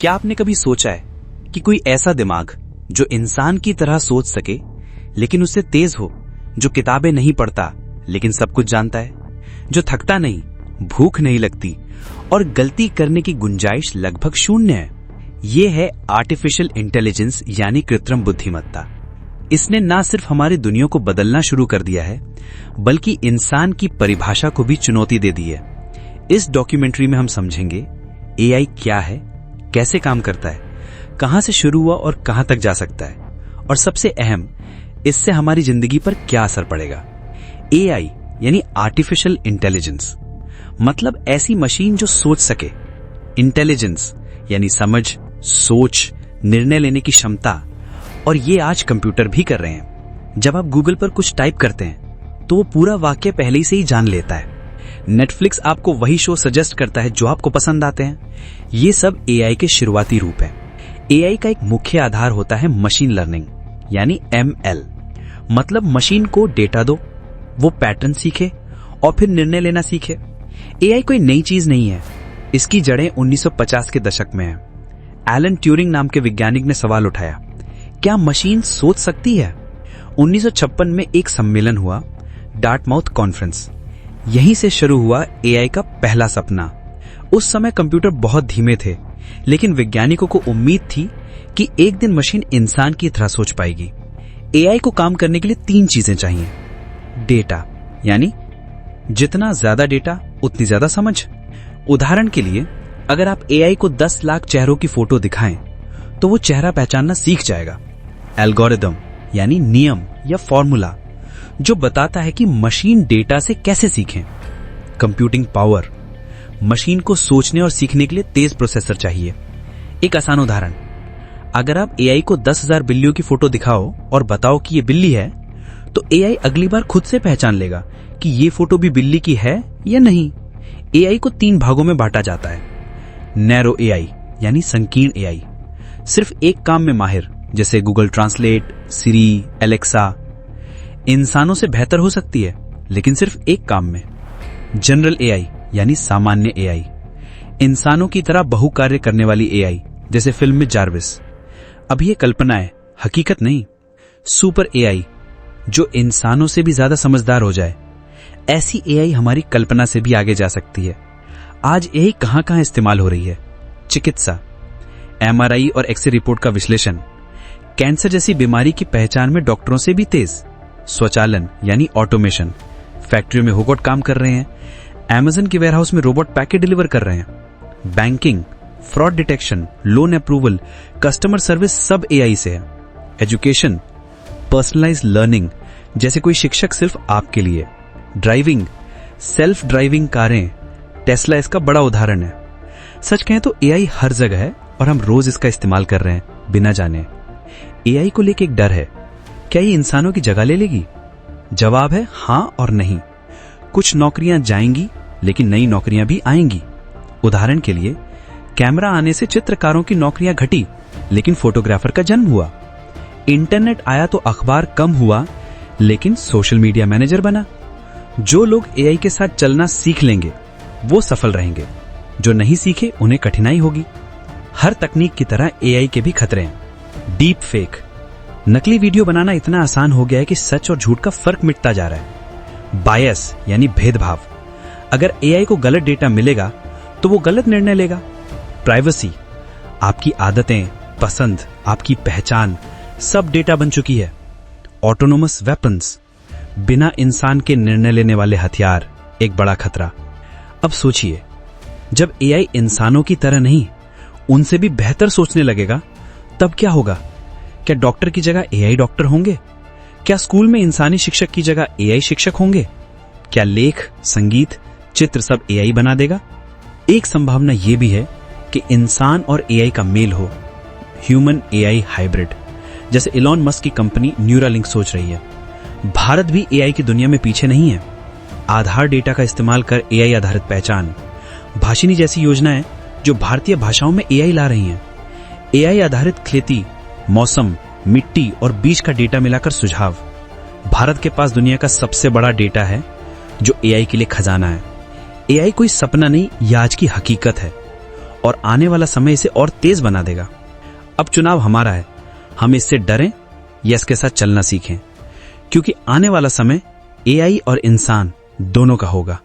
क्या आपने कभी सोचा है कि कोई ऐसा दिमाग जो इंसान की तरह सोच सके लेकिन उससे तेज हो, जो किताबें नहीं पढ़ता लेकिन सब कुछ जानता है, जो थकता नहीं, भूख नहीं लगती और गलती करने की गुंजाइश लगभग शून्य है। ये है आर्टिफिशियल इंटेलिजेंस यानी कृत्रिम बुद्धिमत्ता। इसने ना सिर्फ हमारी दुनिया को बदलना शुरू कर दिया है बल्कि इंसान की परिभाषा को भी चुनौती दे दी है। इस डॉक्यूमेंट्री में हम समझेंगे एआई क्या है, कैसे काम करता है, कहां से शुरू हुआ और कहां तक जा सकता है, और सबसे अहम, इससे हमारी जिंदगी पर क्या असर पड़ेगा। एआई यानी आर्टिफिशियल इंटेलिजेंस मतलब ऐसी मशीन जो सोच सके। इंटेलिजेंस यानी समझ, सोच, निर्णय लेने की क्षमता, और ये आज कंप्यूटर भी कर रहे हैं। जब आप गूगल पर कुछ टाइप करते हैं तो वो पूरा वाक्य पहले से ही जान लेता है। नेटफ्लिक्स आपको वही शो सजेस्ट करता है जो आपको पसंद आते हैं। ये सब एआई के शुरुआती रूप हैं। एआई का एक मुख्य आधार होता है मशीन लर्निंग यानी एमएल। मतलब मशीन को डेटा दो, वो पैटर्न सीखे और फिर निर्णय लेना सीखे। एआई कोई नई चीज नहीं है, इसकी जड़ें 1950 के दशक में हैं। एलन ट्यूरिंग नाम के वैज्ञानिक ने सवाल उठाया, क्या मशीन सोच सकती है? 1956 में एक सम्मेलन हुआ, डार्टमाउथ कॉन्फ्रेंस। यहीं से शुरू हुआ एआई का पहला सपना। उस समय कंप्यूटर बहुत धीमे थे, लेकिन वैज्ञानिकों को उम्मीद थी कि एक दिन मशीन इंसान की तरह सोच पाएगी। एआई को काम करने के लिए 3 चीजें चाहिए। डेटा यानी जितना ज्यादा डेटा उतनी ज्यादा समझ। उदाहरण के लिए, अगर आप एआई को 10 लाख चेहरों की फोटो दिखाएं तो वो चेहरा पहचानना सीख जाएगा। एल्गोरिदम यानी नियम या फॉर्मूला जो बताता है कि मशीन डेटा से कैसे सीखें। कंप्यूटिंग पावर, मशीन को सोचने और सीखने के लिए तेज प्रोसेसर चाहिए। एक आसान उदाहरण, अगर आप एआई को 10,000 बिल्लियों की फोटो दिखाओ और बताओ कि ये बिल्ली है, तो एआई अगली बार खुद से पहचान लेगा कि ये फोटो भी बिल्ली की है या नहीं। एआई को 3 भागों में बांटा जाता है। नैरो एआई यानी संकीर्ण एआई, सिर्फ एक काम में माहिर, जैसे गूगल ट्रांसलेट, सिरी, एलेक्सा। इंसानों से बेहतर हो सकती है लेकिन सिर्फ एक काम में। जनरल एआई यानी सामान्य एआई, इंसानों की तरह बहुकार्य करने वाली एआई, जैसे फिल्म में जार्विस। अब ये कल्पना है, हकीकत नहीं। सुपर एआई जो इंसानों से भी ज्यादा समझदार हो जाए। ऐसी एआई हमारी कल्पना से भी आगे जा सकती है। आज एआई कहां कहां इस्तेमाल हो रही है। चिकित्सा, एमआरआई और एक्सरे रिपोर्ट का विश्लेषण, कैंसर जैसी बीमारी की पहचान में डॉक्टरों से भी तेज। स्वचालन यानी ऑटोमेशन, फैक्ट्रियों में रोबोट काम कर रहे हैं। अमेज़न के वेयरहाउस में रोबोट पैकेट डिलीवर कर रहे हैं। Banking, fraud detection, loan approval, customer service सब एआई से है। एजुकेशन, पर्सनलाइज्ड लर्निंग, जैसे कोई शिक्षक सिर्फ आपके लिए। ड्राइविंग, सेल्फ ड्राइविंग कारें, टेस्ला इसका बड़ा उदाहरण है। सच कहें तो एआई हर जगह है और हम रोज इसका इस्तेमाल कर रहे हैं बिना जाने। एआई को लेकर एक डर है, क्या ये इंसानों की जगह ले लेगी? जवाब है हां और नहीं। कुछ नौकरियां जाएंगी लेकिन नई नौकरियां भी आएंगी। उदाहरण के लिए, कैमरा आने से चित्रकारों की नौकरियां घटी लेकिन फोटोग्राफर का जन्म हुआ। इंटरनेट आया तो अखबार कम हुआ लेकिन सोशल मीडिया मैनेजर बना। जो लोग एआई के साथ चलना सीख लेंगे वो सफल रहेंगे, जो नहीं सीखे उन्हें कठिनाई होगी। हर तकनीक की तरह एआई के भी खतरे हैं। डीप फेक, नकली वीडियो बनाना इतना आसान हो गया है कि सच और झूठ का फर्क मिटता जा रहा है। बायस यानी भेदभाव, अगर एआई को गलत डेटा मिलेगा तो वो गलत निर्णय लेगा। प्राइवेसी, आपकी आदतें, पसंद, आपकी पहचान सब डेटा बन चुकी है। ऑटोनोमस वेपन्स, बिना इंसान के निर्णय लेने वाले हथियार, एक बड़ा खतरा। अब सोचिए, जब एआई इंसानों की तरह नहीं, उनसे भी बेहतर सोचने लगेगा, तब क्या होगा? क्या डॉक्टर की जगह एआई डॉक्टर होंगे? क्या स्कूल में इंसानी शिक्षक की जगह एआई शिक्षक होंगे? क्या लेख, संगीत, चित्र सब एआई बना देगा? एक संभावना यह भी है कि इंसान और एआई का मेल हो, ह्यूमन एआई हाइब्रिड, जैसे इलॉन मस्क की कंपनी न्यूरालिंक सोच रही है। भारत भी एआई की दुनिया में पीछे नहीं है। आधार डेटा का इस्तेमाल कर एआई आधारित पहचान, भाषिनी जैसी योजनाएं जो भारतीय भाषाओं में एआई ला रही हैं। एआई आधारित खेती, मौसम, मिट्टी और बीज का डेटा मिलाकर सुझाव। भारत के पास दुनिया का सबसे बड़ा डेटा है जो एआई के लिए खजाना है। एआई कोई सपना नहीं, यह आज की हकीकत है और आने वाला समय इसे और तेज बना देगा। अब चुनाव हमारा है, हम इससे डरें या इसके साथ चलना सीखें, क्योंकि आने वाला समय एआई और इंसान दोनों का होगा।